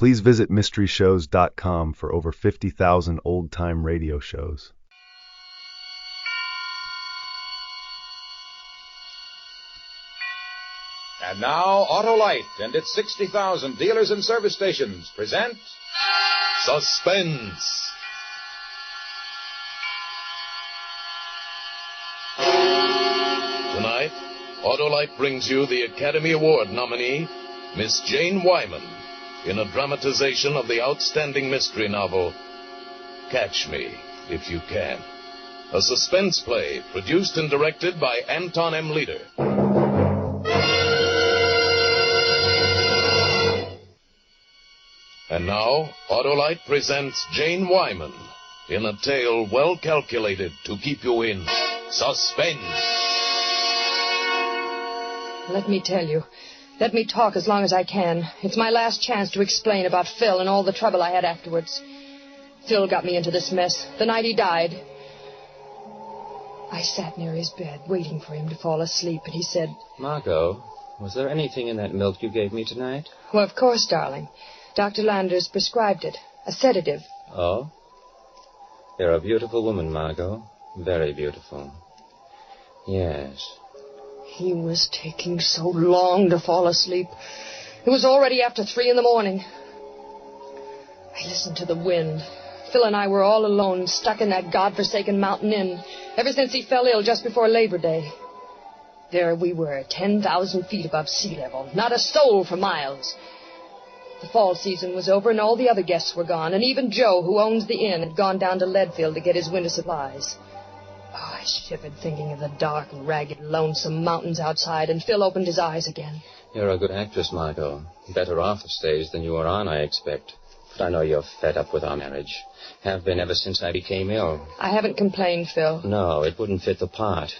Please visit mysteryshows.com for over 50,000 old-time radio shows. And now, Autolite and its 60,000 dealers and service stations present Suspense. Tonight, Autolite brings you the Academy Award nominee, Miss Jane Wyman, in a dramatization of the outstanding mystery novel, Catch Me If You Can. A suspense play produced and directed by Anton M. Leader. And now, Autolite presents Jane Wyman in a tale well calculated to keep you in suspense. Let me tell you. Let me talk as long as I can. It's my last chance to explain about Phil and all the trouble I had afterwards. Phil got me into this mess the night he died. I sat near his bed, waiting for him to fall asleep, and he said, Margot, was there anything in that milk you gave me tonight? Well, of course, darling. Dr. Landers prescribed it. A sedative. Oh? You're a beautiful woman, Margot. Very beautiful. Yes. He was taking so long to fall asleep. It was already after 3 in the morning. I listened to the wind. Phil and I were all alone, stuck in that godforsaken mountain inn, ever since he fell ill just before Labor Day. There we were, 10,000 feet above sea level, not a soul for miles. The fall season was over and all the other guests were gone, and even Joe, who owns the inn, had gone down to Leadfield to get his winter supplies. Oh, I shivered thinking of the dark, ragged, lonesome mountains outside, and Phil opened his eyes again. You're a good actress, Margot. Better off the stage than you were on, I expect. But I know you're fed up with our marriage. Have been ever since I became ill. I haven't complained, Phil. No, it wouldn't fit the part.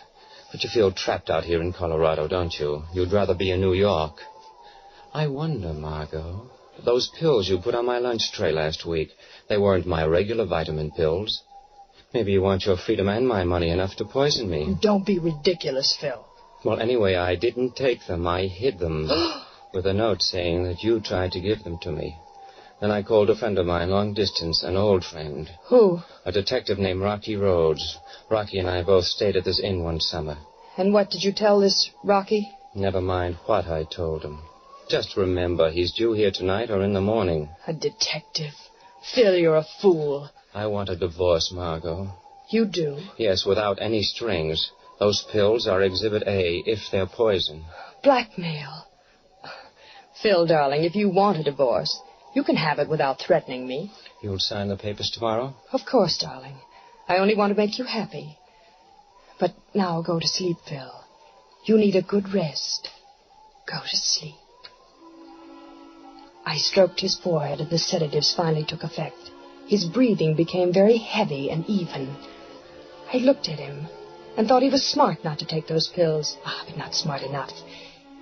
But you feel trapped out here in Colorado, don't you? You'd rather be in New York. I wonder, Margot, those pills you put on my lunch tray last week, they weren't my regular vitamin pills. Maybe you want your freedom and my money enough to poison me. Don't be ridiculous, Phil. Well, anyway, I didn't take them. I hid them with a note saying that you tried to give them to me. Then I called a friend of mine, long distance, an old friend. Who? A detective named Rocky Rhodes. Rocky and I both stayed at this inn one summer. And what did you tell this Rocky? Never mind what I told him. Just remember, he's due here tonight or in the morning. A detective. Phil, you're a fool. I want a divorce, Margot. You do? Yes, without any strings. Those pills are Exhibit A, if they're poison. Blackmail. Phil, darling, if you want a divorce, you can have it without threatening me. You'll sign the papers tomorrow? Of course, darling. I only want to make you happy. But now go to sleep, Phil. You need a good rest. Go to sleep. I stroked his forehead and the sedatives finally took effect. His breathing became very heavy and even. I looked at him and thought he was smart not to take those pills. But not smart enough.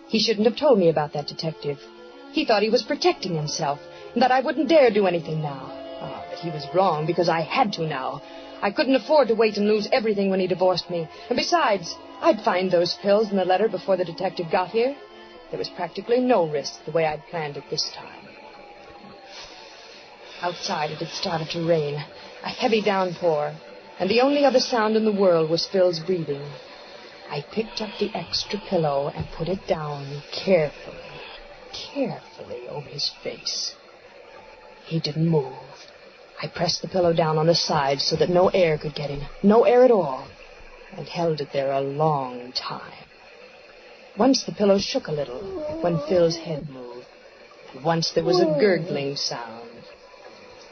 He shouldn't have told me about that detective. He thought he was protecting himself and that I wouldn't dare do anything now. But he was wrong because I had to now. I couldn't afford to wait and lose everything when he divorced me. And besides, I'd find those pills in the letter before the detective got here. There was practically no risk the way I'd planned it this time. Outside it had started to rain, a heavy downpour, and the only other sound in the world was Phil's breathing. I picked up the extra pillow and put it down carefully over his face. He didn't move. I pressed the pillow down on the side so that no air could get in, no air at all, and held it there a long time. Once the pillow shook a little when Phil's head moved, and once there was a gurgling sound.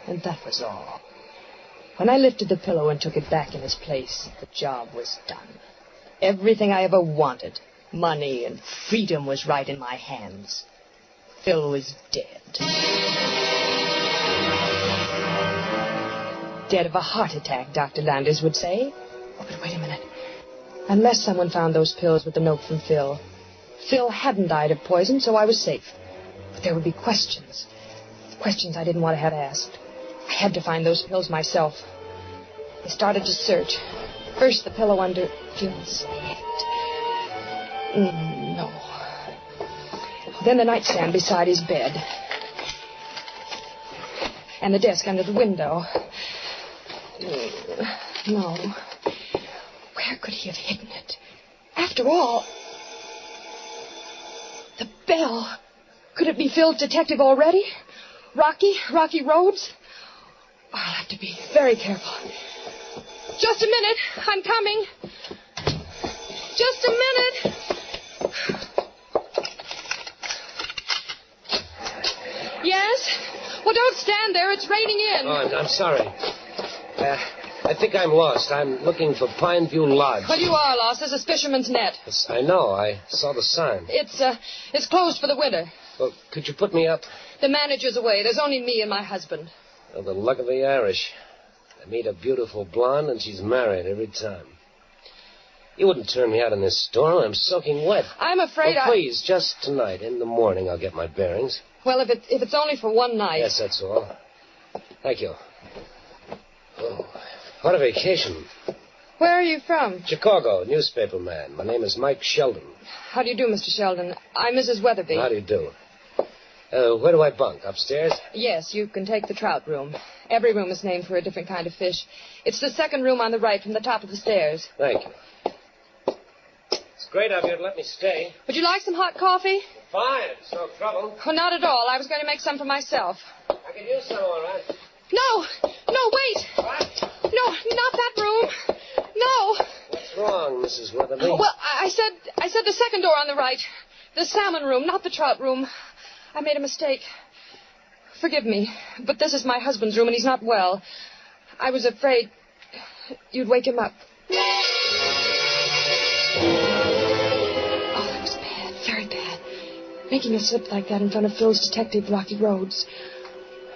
And that was all. When I lifted the pillow and took it back in its place, the job was done. Everything I ever wanted, money and freedom, was right in my hands. Phil was dead. Dead of a heart attack, Dr. Landers would say. Oh, but wait a minute. Unless someone found those pills with the note from Phil. Phil hadn't died of poison, so I was safe. But there would be questions. Questions I didn't want to have asked. I had to find those pills myself. I started to search. First, the pillow under Phil's head. No. Then the nightstand beside his bed. and the desk under the window. No. Where could he have hidden it? After all... The bell. Could it be Phil's detective already? Rocky Roads? I'll have to be very careful. Just a minute. I'm coming. Just a minute. Yes? Well, don't stand there. It's raining in. Oh, I'm sorry. I think I'm lost. I'm looking for Pineview Lodge. Well, you are lost. There's a fisherman's net. Yes, I know. I saw the sign. It's closed for the winter. Well, could you put me up? The manager's away. There's only me and my husband. Well, the luck of the Irish. I meet a beautiful blonde, and she's married every time. You wouldn't turn me out in this storm. I'm soaking wet. I'm afraid please, just tonight. In the morning, I'll get my bearings. Well, if it's only for one night. Yes, that's all. Thank you. Oh, what a vacation. Where are you from? Chicago, newspaper man. My name is Mike Sheldon. How do you do, Mr. Sheldon? I'm Mrs. Weatherby. How do you do? Where do I bunk? Upstairs? Yes, you can take the trout room. Every room is named for a different kind of fish. It's the second room on the right from the top of the stairs. Thank you. It's great of you to let me stay. Would you like some hot coffee? Fine. It's no trouble. Oh, not at all. I was going to make some for myself. I could use some, all right. No, wait. What? No, not that room. No. What's wrong, Mrs. Weatherby? Well, I said the second door on the right. The salmon room, not the trout room. I made a mistake. Forgive me, but this is my husband's room, and he's not well. I was afraid you'd wake him up. Oh, that was bad, very bad. Making a slip like that in front of Phil's detective, Rocky Roads.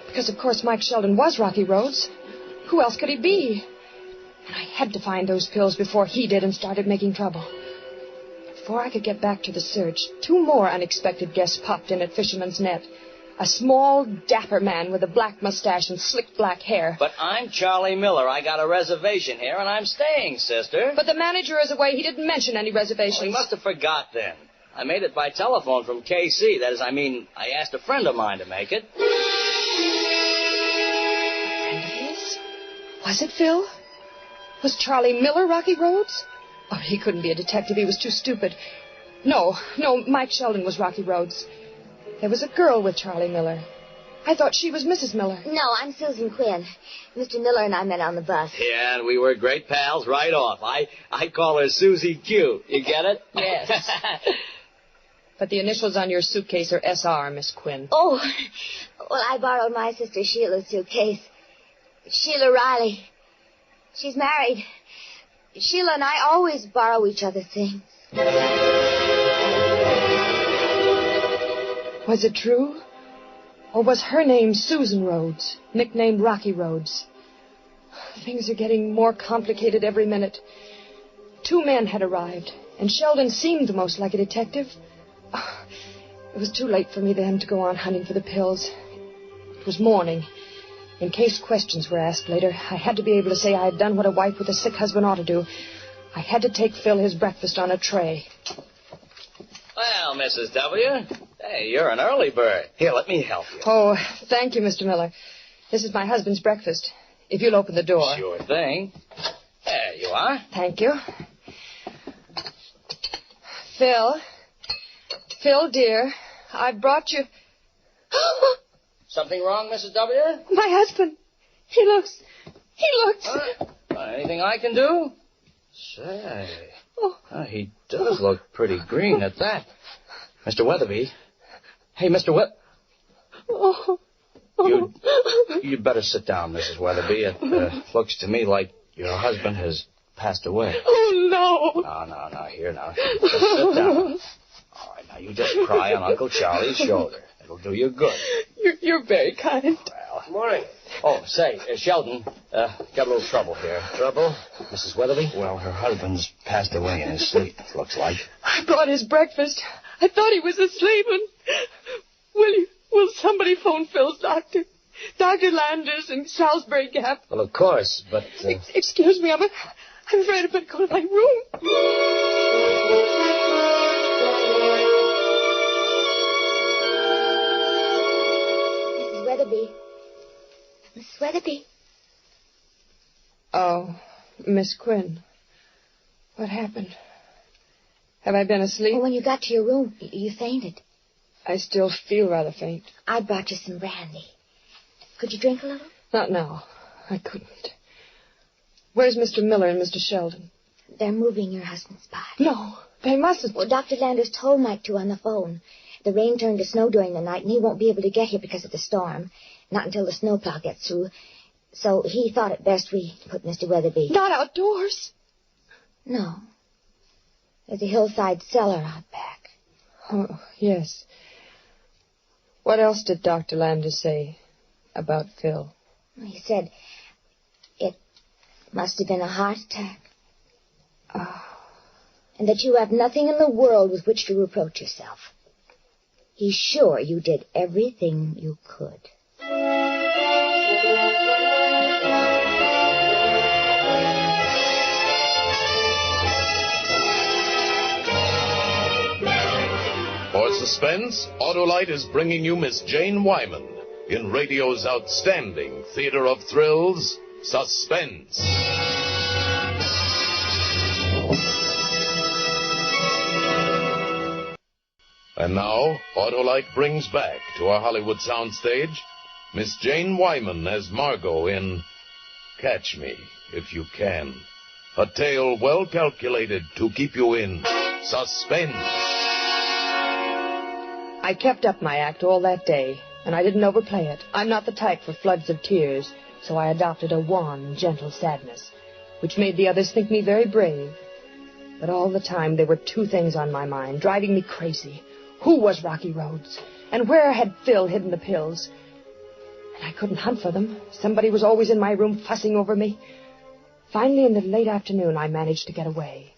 Because, of course, Mike Sheldon was Rocky Roads. Who else could he be? And I had to find those pills before he did and started making trouble. Before I could get back to the search, two more unexpected guests popped in at Fisherman's Net. A small, dapper man with a black mustache and slick black hair. But I'm Charlie Miller. I got a reservation here, and I'm staying, sister. But the manager is away. He didn't mention any reservations. Well, he must have forgot then. I made it by telephone from KC. That is, I asked a friend of mine to make it. A friend of his? Was it Phil? Was Charlie Miller Rocky Roads? Oh, he couldn't be a detective. He was too stupid. No, Mike Sheldon was Rocky Roads. There was a girl with Charlie Miller. I thought she was Mrs. Miller. No, I'm Susan Quinn. Mr. Miller and I met on the bus. Yeah, and we were great pals right off. I call her Susie Q. You get it? Yes. But the initials on your suitcase are SR, Miss Quinn. Oh, well, I borrowed my sister Sheila's suitcase. Sheila Riley. She's married. Sheila and I always borrow each other things. Was it true? Or was her name Susan Rhodes, nicknamed Rocky Roads? Things are getting more complicated every minute. Two men had arrived, and Sheldon seemed the most like a detective. It was too late for me then to go on hunting for the pills. It was morning. In case questions were asked later, I had to be able to say I had done what a wife with a sick husband ought to do. I had to take Phil his breakfast on a tray. Well, Mrs. W., hey, you're an early bird. Here, let me help you. Oh, thank you, Mr. Miller. This is my husband's breakfast. If you'll open the door. Sure thing. There you are. Thank you. Phil, dear, I've brought you... Something wrong, Mrs. W.? My husband. He looks... Anything I can do? Say, he does look pretty green at that. Mr. Weatherby. Hey, Mr. You'd better sit down, Mrs. Weatherby. It looks to me like your husband has passed away. Oh, no. No, here now. Just sit down. All right, now you just cry on Uncle Charlie's shoulder. It'll do you good. You're very kind. Well, Good morning. Oh, say, Sheldon, got a little trouble here. Trouble? Mrs. Weatherby? Well, her husband's passed away in his sleep, it looks like. I brought his breakfast. I thought he was asleep, and... Will somebody phone Phil's doctor? Dr. Landers in Salisbury Gap. Well, of course, but... Excuse me, I'm afraid I better go to my room. Mrs. Weatherby. Miss Weatherby. Oh, Miss Quinn. What happened? Have I been asleep? Well, when you got to your room, you fainted. I still feel rather faint. I brought you some brandy. Could you drink a little? Not now. I couldn't. Where's Mr. Miller and Mr. Sheldon? They're moving your husband's body. No, they mustn't. Well, Dr. Landers told Mike to on the phone. The rain turned to snow during the night, and he won't be able to get here because of the storm. Not until the snowplow gets through. So he thought it best we put Mr. Weatherby... Not outdoors? No. There's a hillside cellar out back. Oh, yes. What else did Dr. Landers say about Phil? He said it must have been a heart attack. Oh. And that you have nothing in the world with which to reproach yourself. He's sure you did everything you could. For Suspense, Autolite is bringing you Miss Jane Wyman in radio's outstanding theater of thrills, Suspense. And now, Autolite brings back to our Hollywood soundstage Miss Jane Wyman as Margot in Catch Me If You Can, a tale well calculated to keep you in suspense. I kept up my act all that day, and I didn't overplay it. I'm not the type for floods of tears, so I adopted a wan, gentle sadness, which made the others think me very brave. But all the time there were two things on my mind, driving me crazy. Who was Rocky Rhodes? And where had Phil hidden the pills? And I couldn't hunt for them. Somebody was always in my room fussing over me. Finally, in the late afternoon, I managed to get away.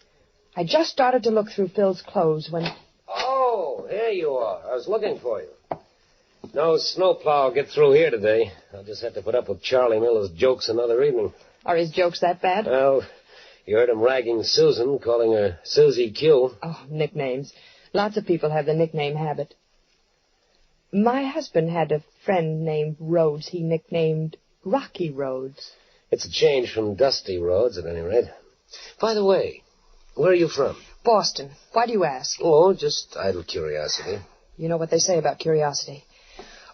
I just started to look through Phil's clothes when... Oh, here you are. I was looking for you. No snowplow will get through here today. I'll just have to put up with Charlie Miller's jokes another evening. Are his jokes that bad? Well, you heard him ragging Susan, calling her Susie Q. Oh, nicknames. Lots of people have the nickname habit. My husband had a friend named Rhodes he nicknamed Rocky Rhodes. It's a change from Dusty Rhodes, at any rate. By the way, where are you from? Boston. Why do you ask? Oh, just idle curiosity. You know what they say about curiosity.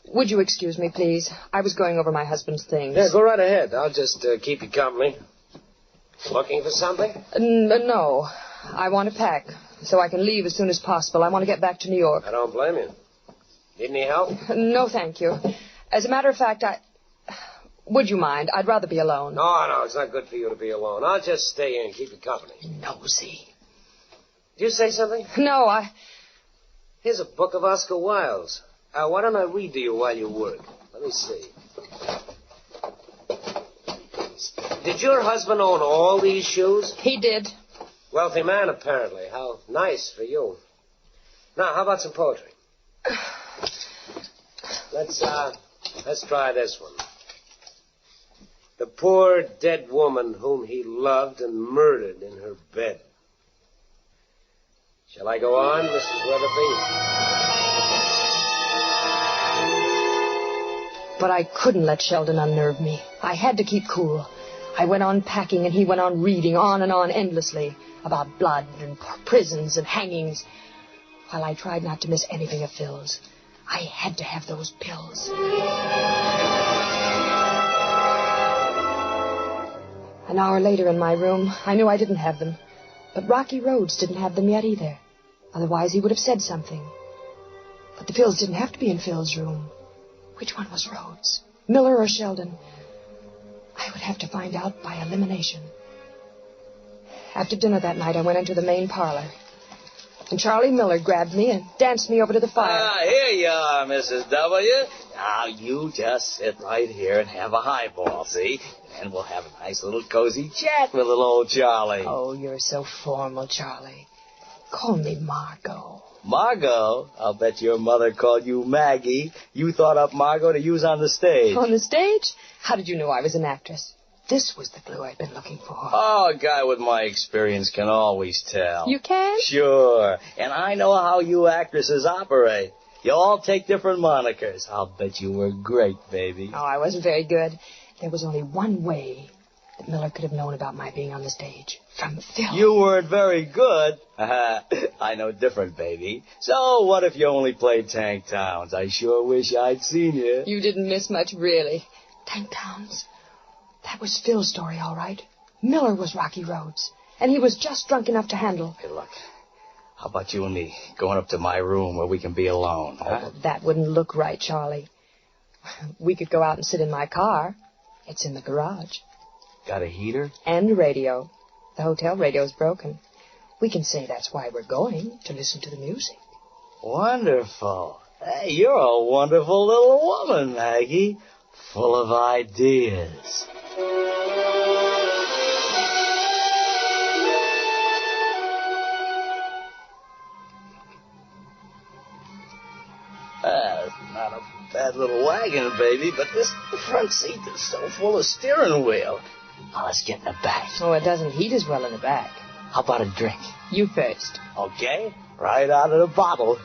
Would you excuse me, please? I was going over my husband's things. Yeah, go right ahead. I'll just keep you company. Looking for something? No. I want to pack so I can leave as soon as possible. I want to get back to New York. I don't blame you. Need any help? No, thank you. As a matter of fact, would you mind? I'd rather be alone. No, it's not good for you to be alone. I'll just stay here and keep you company. Nosy. Did you say something? No, Here's a book of Oscar Wilde's. Why don't I read to you while you work? Let me see. Did your husband own all these shoes? He did. Wealthy man, apparently. How nice for you. Now, how about some poetry? Let's try this one. The poor dead woman whom he loved and murdered in her bed. Shall I go on, Mrs. Weatherby? But I couldn't let Sheldon unnerve me. I had to keep cool. I went on packing, and he went on reading, on and on endlessly, about blood and prisons and hangings, while I tried not to miss anything of Phil's. I had to have those pills. An hour later in my room, I knew I didn't have them. But Rocky Rhodes didn't have them yet either. Otherwise, he would have said something. But the pills didn't have to be in Phil's room. Which one was Rhodes? Miller or Sheldon? I would have to find out by elimination. After dinner that night, I went into the main parlor. And Charlie Miller grabbed me and danced me over to the fire. Here you are, Mrs. W. Now, you just sit right here and have a highball, see? And we'll have a nice little cozy chat with little old Charlie. Oh, you're so formal, Charlie. Call me Margot. Margot? I'll bet your mother called you Maggie. You thought up Margot to use on the stage. On the stage? How did you know I was an actress? This was the clue I'd been looking for. Oh, a guy with my experience can always tell. You can? Sure. And I know how you actresses operate. You all take different monikers. I'll bet you were great, baby. Oh, I wasn't very good. There was only one way that Miller could have known about my being on the stage. From Phil. You weren't very good. I know different, baby. So what if you only played Tank Towns? I sure wish I'd seen you. You didn't miss much, really. Tank Towns. That was Phil's story, all right. Miller was Rocky Rhodes, and he was just drunk enough to handle. Hey, look. How about you and me going up to my room where we can be alone, huh? Oh, that wouldn't look right, Charlie. We could go out and sit in my car. It's in the garage. Got a heater? And radio. The hotel radio's broken. We can say that's why we're going, to listen to the music. Wonderful. Hey, you're a wonderful little woman, Maggie. Full of ideas. Not a bad little wagon, baby, but this front seat is so full of steering wheel. Now, let's get in the back. Oh, it doesn't heat as well in the back. How about a drink? You first. Okay, right out of the bottle.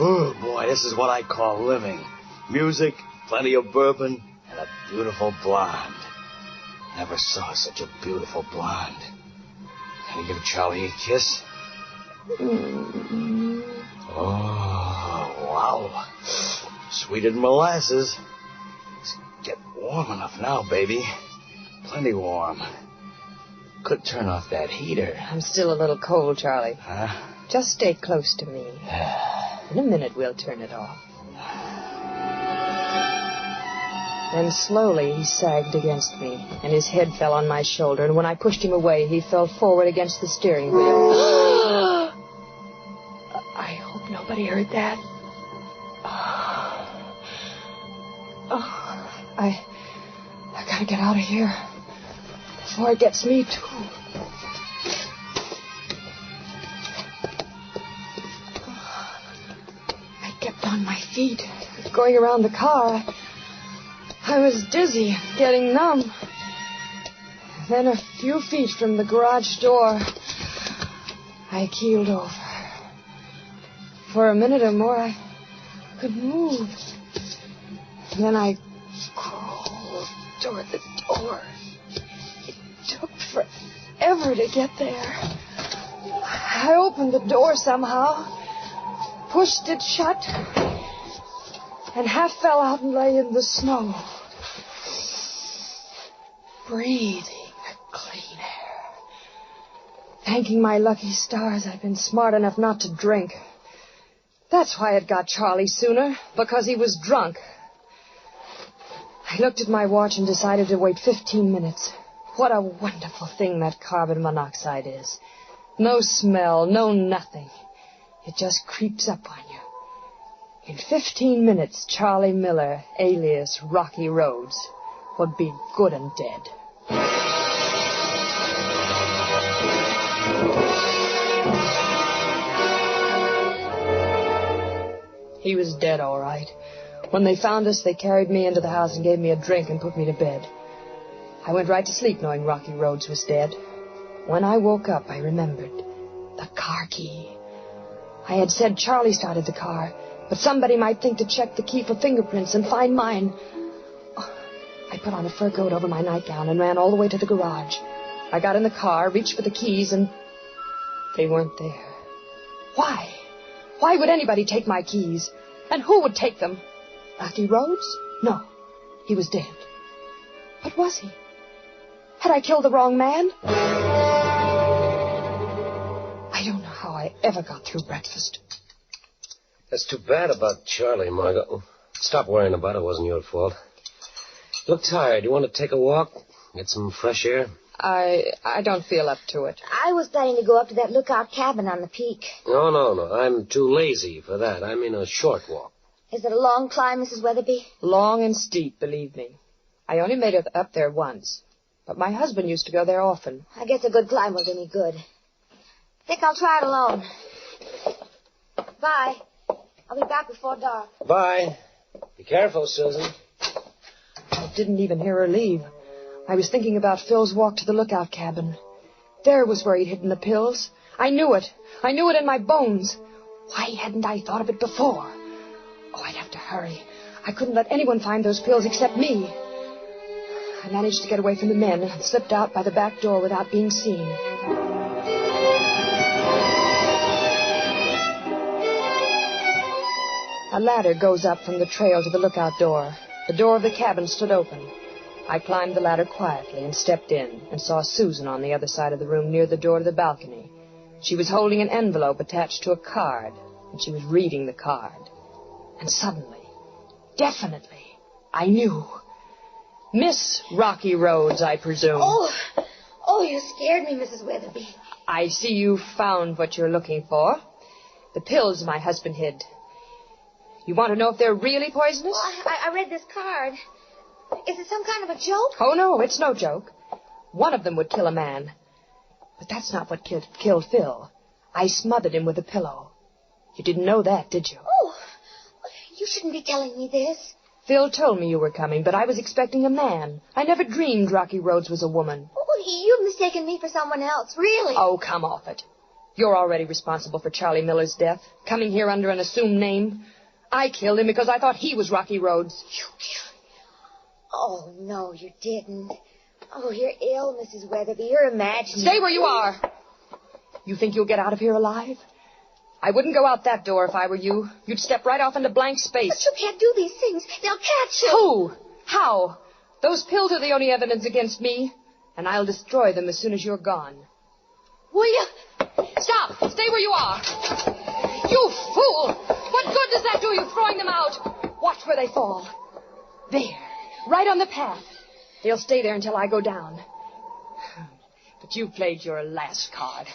Oh, boy, this is what I call living. Music, plenty of bourbon, and a beautiful blonde. Never saw such a beautiful blonde. Can you give Charlie a kiss? Oh, wow. Sweeter than molasses. Let's get warm enough now, baby. Plenty warm. Could turn off that heater. I'm still a little cold, Charlie. Huh? Just stay close to me. In a minute, we'll turn it off. Then slowly he sagged against me, and his head fell on my shoulder, and when I pushed him away, he fell forward against the steering wheel. I hope nobody heard that. I gotta get out of here before it gets me, too. I kept on my feet, going around the car. I was dizzy, getting numb. Then a few feet from the garage door, I keeled over. For a minute or more, I could move. Then I crawled toward the door. It took forever to get there. I opened the door somehow, pushed it shut, and half fell out and lay in the snow. Breathing clean air. Thanking my lucky stars I'd been smart enough not to drink. That's why it got Charlie sooner, because he was drunk. I looked at my watch and decided to wait 15 minutes. What a wonderful thing that carbon monoxide is. No smell, no nothing. It just creeps up on you. In 15 minutes, Charlie Miller, alias Rocky Rhodes, would be good and dead. He was dead, all right. When they found us, they carried me into the house and gave me a drink and put me to bed. I went right to sleep knowing Rocky Rhodes was dead. When I woke up, I remembered the car key. I had said Charlie started the car, but somebody might think to check the key for fingerprints and find mine. I put on a fur coat over my nightgown and ran all the way to the garage. I got in the car, reached for the keys, and they weren't there. Why? Why would anybody take my keys? And who would take them? Rocky Rhodes? No, he was dead. But was he? Had I killed the wrong man? I don't know how I ever got through breakfast. That's too bad about Charlie, Margot. Stop worrying about it. It wasn't your fault. You look tired. You want to take a walk? Get some fresh air? I don't feel up to it. I was planning to go up to that lookout cabin on the peak. No. I'm too lazy for that. I mean a short walk. Is it a long climb, Mrs. Weatherby? Long and steep, believe me. I only made it up there once. But my husband used to go there often. I guess a good climb will do me good. Think I'll try it alone. Bye. I'll be back before dark. Bye. Be careful, Susan. I didn't even hear her leave. I was thinking about Phil's walk to the lookout cabin. There was where he'd hidden the pills. I knew it. I knew it in my bones. Why hadn't I thought of it before? Oh, I'd have to hurry. I couldn't let anyone find those pills except me. I managed to get away from the men and slipped out by the back door without being seen. A ladder goes up from the trail to the lookout door. The door of the cabin stood open. I climbed the ladder quietly and stepped in and saw Susan on the other side of the room near the door to the balcony. She was holding an envelope attached to a card, and she was reading the card. And suddenly, definitely, I knew. Miss Rocky Roads, I presume. Oh, you scared me, Mrs. Weatherby. I see you found what you're looking for. The pills my husband hid. You want to know if they're really poisonous? Well, I read this card. Is it some kind of a joke? Oh, no, it's no joke. One of them would kill a man. But that's not what killed Phil. I smothered him with a pillow. You didn't know that, did you? Oh, you shouldn't be telling me this. Phil told me you were coming, but I was expecting a man. I never dreamed Rocky Roads was a woman. Oh, you've mistaken me for someone else, really. Oh, come off it. You're already responsible for Charlie Miller's death, coming here under an assumed name. I killed him because I thought he was Rocky Roads. You killed him? Oh, no, you didn't. Oh, you're ill, Mrs. Weatherby. You're imagining. Stay where you are. You think you'll get out of here alive? I wouldn't go out that door if I were you. You'd step right off into blank space. But you can't do these things. They'll catch you. Who? How? Those pills are the only evidence against me, and I'll destroy them as soon as you're gone. Will you? Stop! Stay where you are. You fool! What good does that do you throwing them out? Watch where they fall. There. Right on the path. They'll stay there until I go down. But you played your last card.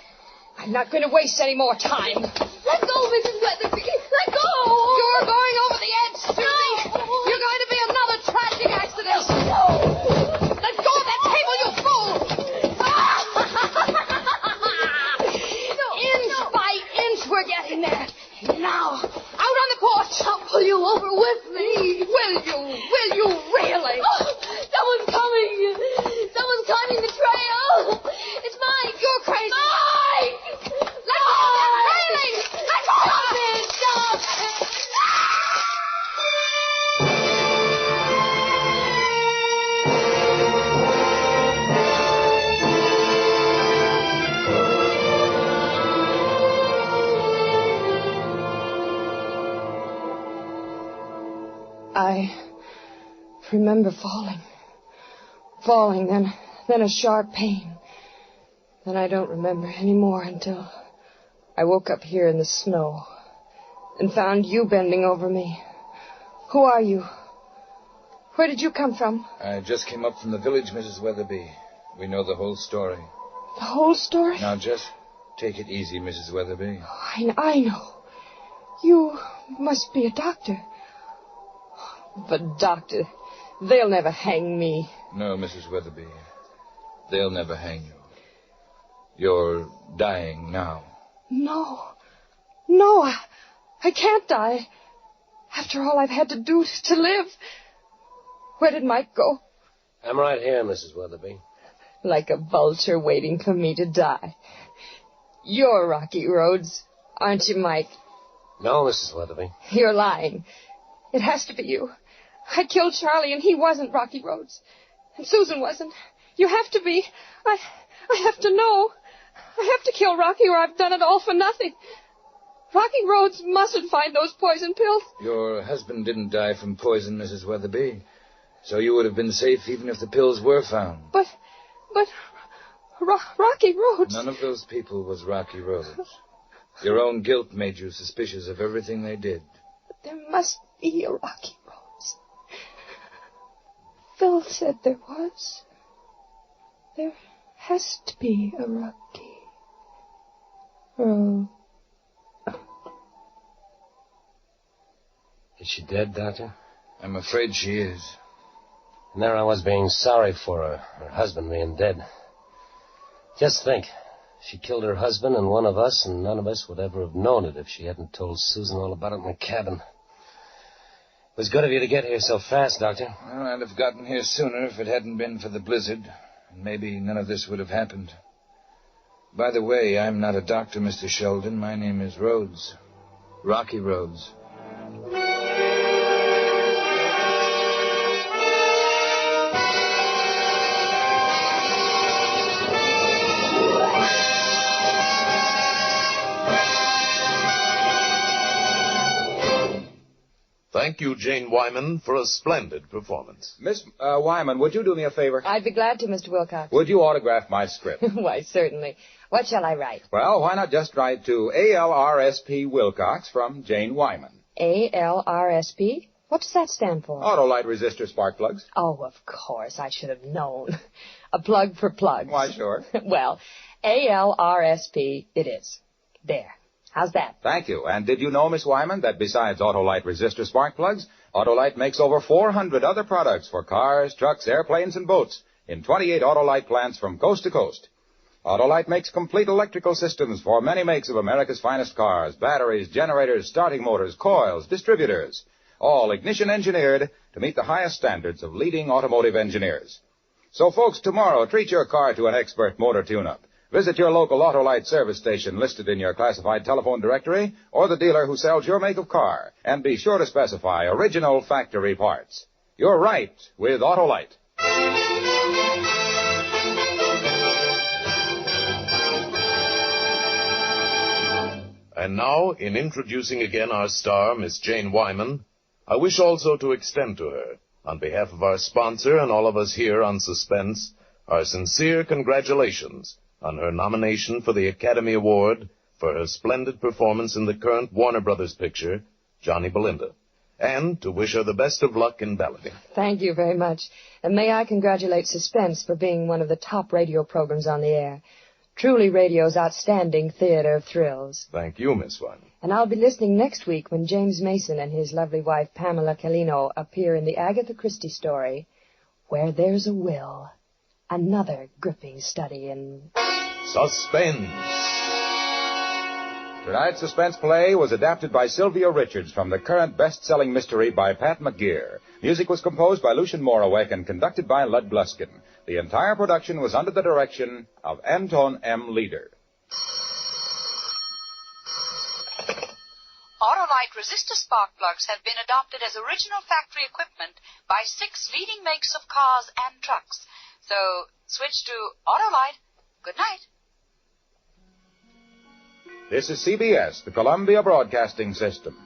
I'm not going to waste any more time. Let go, Mrs. Weatherby. Let go. You're going over the edge, Susie. No. You're going to be another tragic accident. No. Let go of that table, you fool. Inch by inch, we're getting there. Now, out on the porch. I'll pull you over with me. Will you? Will you really? Oh, someone's coming. Someone's climbing the trail. It's Mike. You're crazy. Mike! Let go of that railing! Let go of it! Stop it! I remember falling, then a sharp pain. Then I don't remember any more until I woke up here in the snow and found you bending over me. Who are you? Where did you come from? I just came up from the village, Mrs. Weatherby. We know the whole story. The whole story? Now, just take it easy, Mrs. Weatherby. I know. You must be a doctor. But, doctor, they'll never hang me. No, Mrs. Weatherby. They'll never hang you. You're dying now. No, I can't die. After all I've had to do to live. Where did Mike go? I'm right here, Mrs. Weatherby. Like a vulture waiting for me to die. You're Rocky Roads, aren't you, Mike? No, Mrs. Weatherby. You're lying. It has to be you. I killed Charlie, and he wasn't Rocky Roads. And Susan wasn't. You have to be. I have to know. I have to kill Rocky, or I've done it all for nothing. Rocky Roads mustn't find those poison pills. Your husband didn't die from poison, Mrs. Weatherby. So you would have been safe even if the pills were found. But Rocky Roads... None of those people was Rocky Roads. Your own guilt made you suspicious of everything they did. But there must be a Rocky Roads. Phil said there was. There has to be a Rocky Road. Is she dead, Doctor? I'm afraid she is. And there I was being sorry for her husband being dead. Just think, she killed her husband and one of us, and none of us would ever have known it if she hadn't told Susan all about it in the cabin. It was good of you to get here so fast, Doctor. Well, I'd have gotten here sooner if it hadn't been for the blizzard, and maybe none of this would have happened. By the way, I'm not a doctor, Mr. Sheldon. My name is Rhodes. Rocky Rhodes. Thank you, Jane Wyman, for a splendid performance. Miss Wyman, would you do me a favor? I'd be glad to, Mr. Wilcox. Would you autograph my script? Why, certainly. What shall I write? Well, why not just write to ALRSP Wilcox from Jane Wyman? ALRSP? What does that stand for? Auto light resistor spark plugs. Oh, of course. I should have known. A plug for plugs. Why, sure. Well, ALRSP it is. There. How's that? Thank you. And did you know, Miss Wyman, that besides Autolite resistor spark plugs, Autolite makes over 400 other products for cars, trucks, airplanes, and boats in 28 Autolite plants from coast to coast. Autolite makes complete electrical systems for many makes of America's finest cars, batteries, generators, starting motors, coils, distributors, all ignition engineered to meet the highest standards of leading automotive engineers. So, folks, tomorrow, treat your car to an expert motor tune-up. Visit your local Autolite service station listed in your classified telephone directory or the dealer who sells your make of car. And be sure to specify original factory parts. You're right with Autolite. And now, in introducing again our star, Miss Jane Wyman, I wish also to extend to her, on behalf of our sponsor and all of us here on Suspense, our sincere congratulations on her nomination for the Academy Award for her splendid performance in the current Warner Brothers picture, Johnny Belinda, and to wish her the best of luck in balloting. Thank you very much. And may I congratulate Suspense for being one of the top radio programs on the air. Truly radio's outstanding theater of thrills. Thank you, Miss Wyman. And I'll be listening next week when James Mason and his lovely wife Pamela Calino appear in the Agatha Christie story, Where There's a Will. Another gripping study in Suspense. Tonight's suspense play was adapted by Sylvia Richards from the current best-selling mystery by Pat McGear. Music was composed by Lucian Morawek and conducted by Lud Gluskin. The entire production was under the direction of Anton M. Leader. Autolite resistor spark plugs have been adopted as original factory equipment by 6 leading makes of cars and trucks. So, switch to Autolite. Good night. This is CBS, the Columbia Broadcasting System.